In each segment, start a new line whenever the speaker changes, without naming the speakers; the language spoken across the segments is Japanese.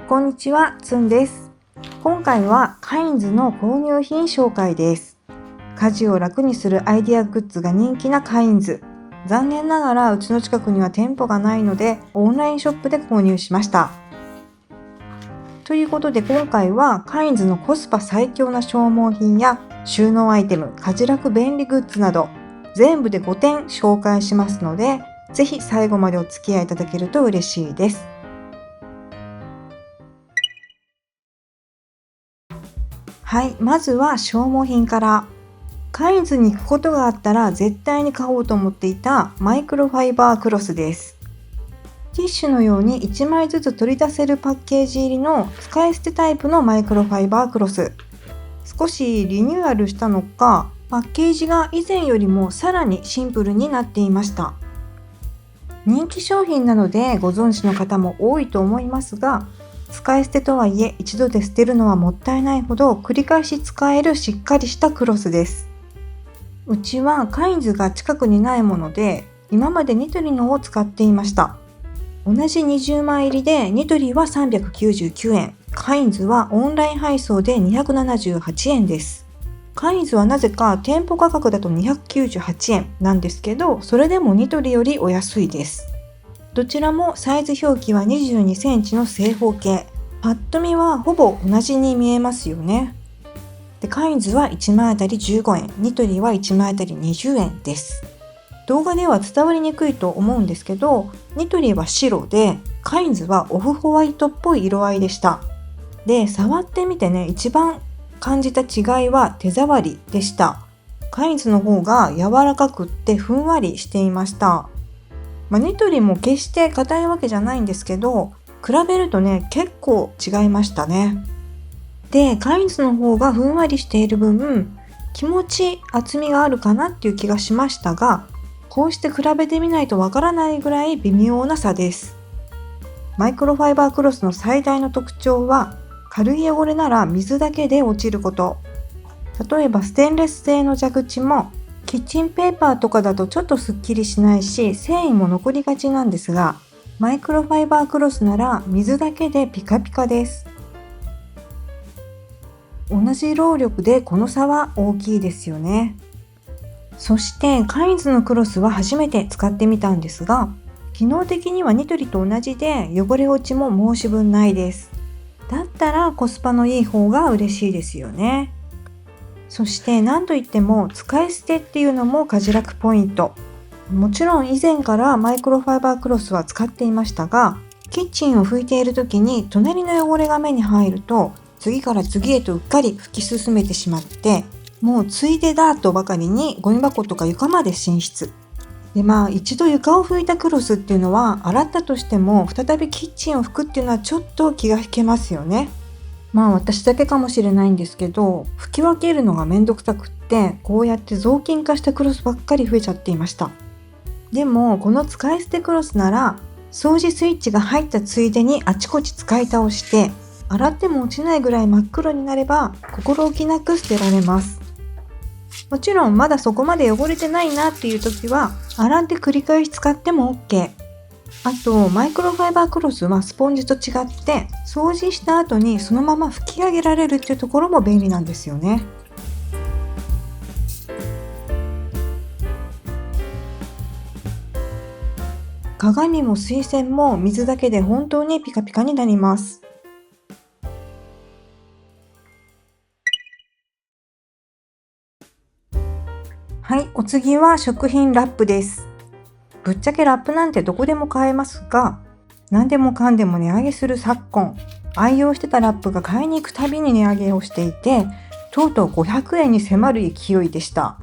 こんにちは、つんです。今回はカインズの購入品紹介です。家事を楽にするアイデアグッズが人気なカインズ。残念ながらうちの近くには店舗がないのでオンラインショップで購入しました。ということで今回はカインズのコスパ最強な消耗品や収納アイテム、家事楽便利グッズなど全部で5点紹介しますので、ぜひ最後までお付き合いいただけると嬉しいです。はい、まずは消耗品から。カインズに行くことがあったら絶対に買おうと思っていたマイクロファイバークロスです。ティッシュのように1枚ずつ取り出せるパッケージ入りの使い捨てタイプのマイクロファイバークロス。少しリニューアルしたのか、パッケージが以前よりもさらにシンプルになっていました。人気商品なのでご存知の方も多いと思いますが、使い捨てとはいえ一度で捨てるのはもったいないほど繰り返し使えるしっかりしたクロスです。うちはカインズが近くにないもので今までニトリのを使っていました。同じ20枚入りでニトリは399円、カインズはオンライン配送で278円です。カインズはなぜか店舗価格だと298円なんですけど、それでもニトリよりお安いです。どちらもサイズ表記は22センチの正方形。パッと見はほぼ同じに見えますよね。で、カインズは1枚あたり15円、ニトリは1枚あたり20円です。動画では伝わりにくいと思うんですけど、ニトリは白で、カインズはオフホワイトっぽい色合いでした。で、触ってみてね、一番感じた違いは手触りでした。カインズの方が柔らかくってふんわりしていました。ニトリも決して硬いわけじゃないんですけど、比べるとね、結構違いましたね。で、カインズの方がふんわりしている分、気持ち厚みがあるかなっていう気がしましたが、こうして比べてみないとわからないぐらい微妙な差です。マイクロファイバークロスの最大の特徴は、軽い汚れなら水だけで落ちること。例えばステンレス製の蛇口もキッチンペーパーとかだとちょっとすっきりしないし、繊維も残りがちなんですが、マイクロファイバークロスなら水だけでピカピカです。同じ労力でこの差は大きいですよね。そしてカインズのクロスは初めて使ってみたんですが、機能的にはニトリと同じで汚れ落ちも申し分ないです。だったらコスパのいい方が嬉しいですよね。そして何といっても使い捨てっていうのも家事楽ポイント。もちろん以前からマイクロファイバークロスは使っていましたが、キッチンを拭いている時に隣の汚れが目に入ると次から次へとうっかり拭き進めてしまって、もうついでだとばかりにゴミ箱とか床まで進出で、一度床を拭いたクロスっていうのは洗ったとしても再びキッチンを拭くっていうのはちょっと気が引けますよね。私だけかもしれないんですけど、拭き分けるのがめんどくさくって、こうやって雑巾化したクロスばっかり増えちゃっていました。でもこの使い捨てクロスなら、掃除スイッチが入ったついでにあちこち使い倒して、洗っても落ちないぐらい真っ黒になれば心置きなく捨てられます。もちろんまだそこまで汚れてないなっていう時は、洗って繰り返し使っても OK。あとマイクロファイバークロスはスポンジと違って掃除した後にそのまま拭き上げられるっていうところも便利なんですよね。鏡も水栓も水だけで本当にピカピカになります。はい、お次は食品ラップです。ぶっちゃけラップなんてどこでも買えますが、何でもかんでも値上げする昨今、愛用してたラップが買いに行くたびに値上げをしていて、とうとう500円に迫る勢いでした。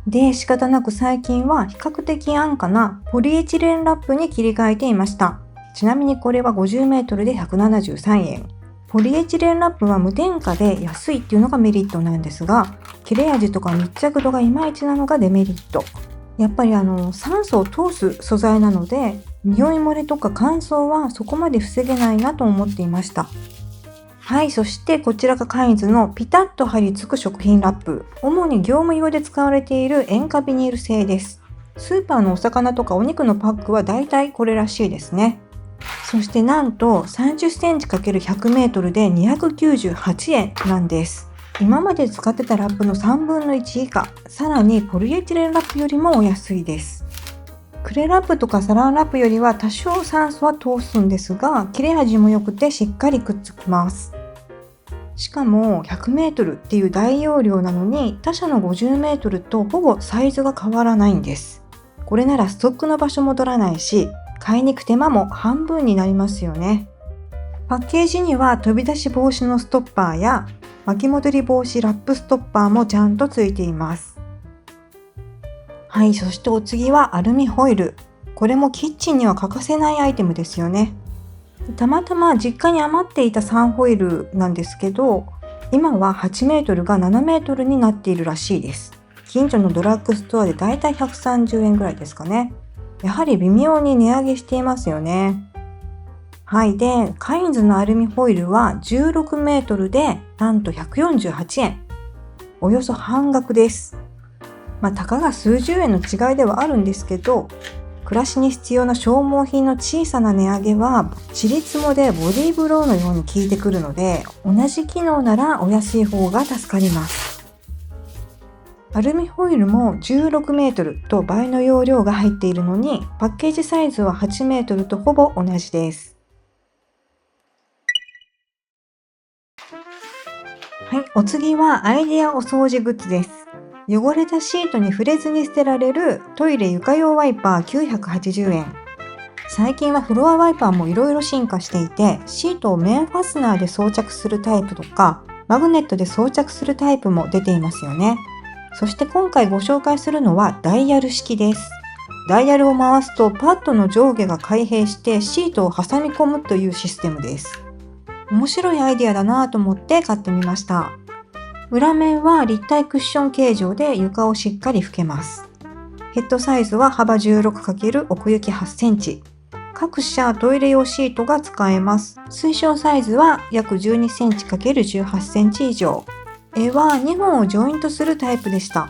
で、仕方なく最近は比較的安価なポリエチレンラップに切り替えていました。ちなみにこれは 50m で173円。ポリエチレンラップは無添加で安いっていうのがメリットなんですが、切れ味とか密着度がいまいちなのがデメリット。やっぱり酸素を通す素材なので、匂い漏れとか乾燥はそこまで防げないなと思っていました。はい、そしてこちらがカインズのピタッと貼り付く食品ラップ。主に業務用で使われている塩化ビニール製です。スーパーのお魚とかお肉のパックはだいたいこれらしいですね。そしてなんと30センチ ×100 メートルで298円なんです。今まで使ってたラップの3分の1以下、さらにポリエチレンラップよりもお安いです。クレラップとかサランラップよりは多少酸素は通すんですが、切れ味も良くてしっかりくっつきます。しかも100メートルっていう大容量なのに、他社の50メートルとほぼサイズが変わらないんです。これならストックの場所も取らないし、買いに行く手間も半分になりますよね。パッケージには飛び出し防止のストッパーや巻き戻り防止ラップストッパーもちゃんとついています。はい、そしてお次はアルミホイル。これもキッチンには欠かせないアイテムですよね。たまたま実家に余っていたサンホイルなんですけど、今は8メートルが7メートルになっているらしいです。近所のドラッグストアでだいたい130円ぐらいですかね。やはり微妙に値上げしていますよね。はい。で、カインズのアルミホイルは16メートルでなんと148円。およそ半額です。たかが数十円の違いではあるんですけど、暮らしに必要な消耗品の小さな値上げは、ちりつもでボディーブローのように効いてくるので、同じ機能ならお安い方が助かります。アルミホイルも16メートルと倍の容量が入っているのに、パッケージサイズは8メートルとほぼ同じです。はい、お次はアイデアお掃除グッズです。汚れたシートに触れずに捨てられるトイレ床用ワイパー980円。最近はフロアワイパーもいろいろ進化していて、シートを面ファスナーで装着するタイプとか、マグネットで装着するタイプも出ていますよね。そして今回ご紹介するのはダイヤル式です。ダイヤルを回すとパッドの上下が開閉してシートを挟み込むというシステムです。面白いアイデアだなぁと思って買ってみました。裏面は立体クッション形状で床をしっかり拭けます。ヘッドサイズは幅 16× 奥行き8センチ。各社トイレ用シートが使えます。推奨サイズは約12センチ ×18 センチ以上。絵は2本をジョイントするタイプでした。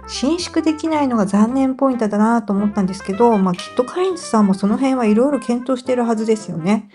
伸縮できないのが残念ポイントだなと思ったんですけど、きっとカインズさんもその辺はいろいろ検討しているはずですよね。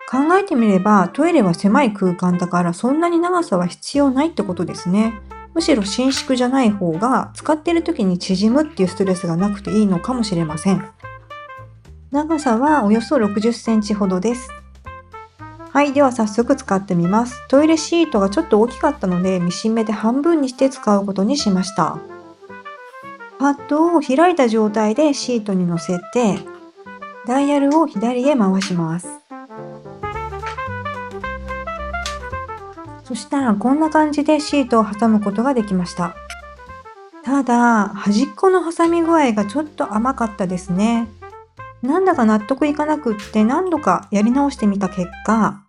考えてみればトイレは狭い空間だからそんなに長さは必要ないってことですね。むしろ伸縮じゃない方が使っている時に縮むっていうストレスがなくていいのかもしれません。長さはおよそ60センチほどです。はい、では早速使ってみます。トイレシートがちょっと大きかったのでミシン目で半分にして使うことにしました。パッドを開いた状態でシートに乗せて、ダイヤルを左へ回します。そしたらこんな感じでシートを挟むことができました。ただ、端っこの挟み具合がちょっと甘かったですね。なんだか納得いかなくって何度かやり直してみた結果、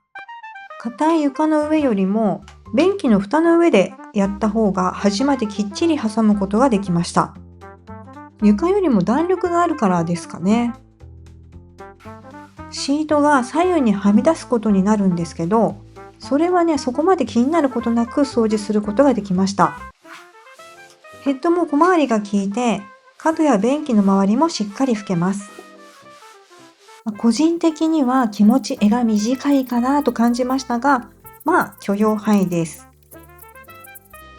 硬い床の上よりも便器の蓋の上でやった方が端まできっちり挟むことができました。床よりも弾力があるからですかね。シートが左右にはみ出すことになるんですけど、それはね、そこまで気になることなく掃除することができました。ヘッドも小回りが効いて、角や便器の周りもしっかり拭けます。個人的には気持ち柄が短いかなと感じましたが、許容範囲です。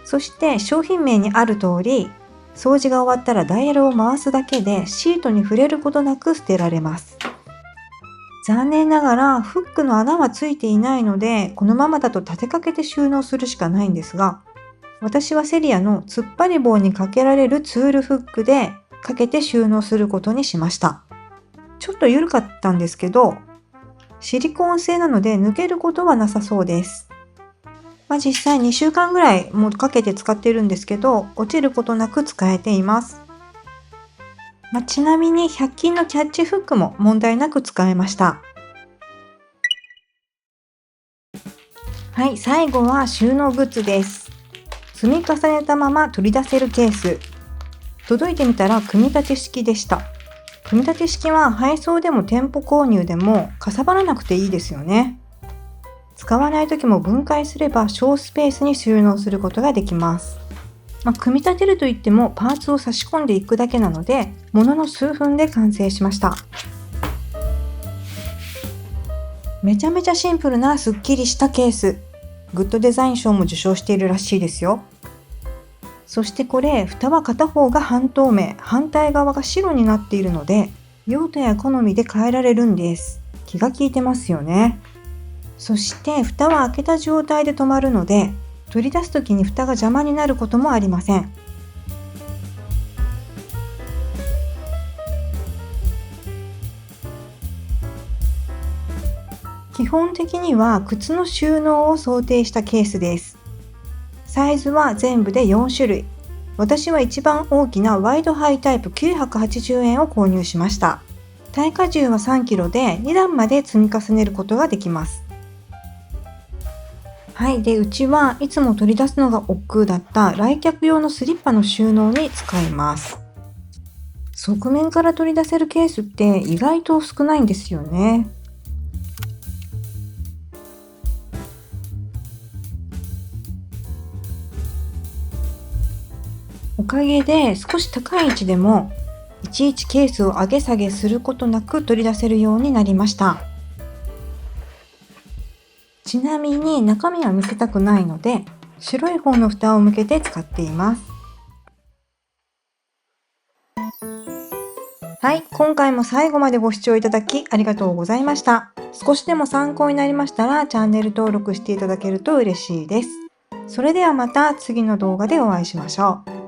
そして商品名にある通り、掃除が終わったらダイヤルを回すだけでシートに触れることなく捨てられます。残念ながらフックの穴はついていないので、このままだと立てかけて収納するしかないんですが、私はセリアの突っ張り棒にかけられるツールフックでかけて収納することにしました。ちょっと緩かったんですけど、シリコーン製なので抜けることはなさそうです。実際2週間ぐらいもうかけて使ってるんですけど、落ちることなく使えています。ちなみに100均のキャッチフックも問題なく使えました。はい、最後は収納グッズです。積み重ねたまま取り出せるケース。届いてみたら組み立て式でした。組み立て式は配送でも店舗購入でもかさばらなくていいですよね。使わない時も分解すれば小スペースに収納することができます。組み立てるといってもパーツを差し込んでいくだけなので、ものの数分で完成しました。めちゃめちゃシンプルなすっきりしたケース。グッドデザイン賞も受賞しているらしいですよ。そしてこれ、蓋は片方が半透明、反対側が白になっているので、用途や好みで変えられるんです。気が利いてますよね。そして蓋は開けた状態で止まるので、取り出す時に蓋が邪魔になることもありません。基本的には靴の収納を想定したケースです。サイズは全部で4種類。私は一番大きなワイドハイタイプ980円を購入しました。耐荷重は3キロで2段まで積み重ねることができます。はい。で、うちはいつも取り出すのが億劫だった来客用のスリッパの収納に使います。側面から取り出せるケースって意外と少ないんですよね。おかげで少し高い位置でもいちいちケースを上げ下げすることなく取り出せるようになりました。ちなみに中身は見せたくないので、白い方の蓋を向けて使っています。はい、今回も最後までご視聴いただきありがとうございました。少しでも参考になりましたらチャンネル登録していただけると嬉しいです。それではまた次の動画でお会いしましょう。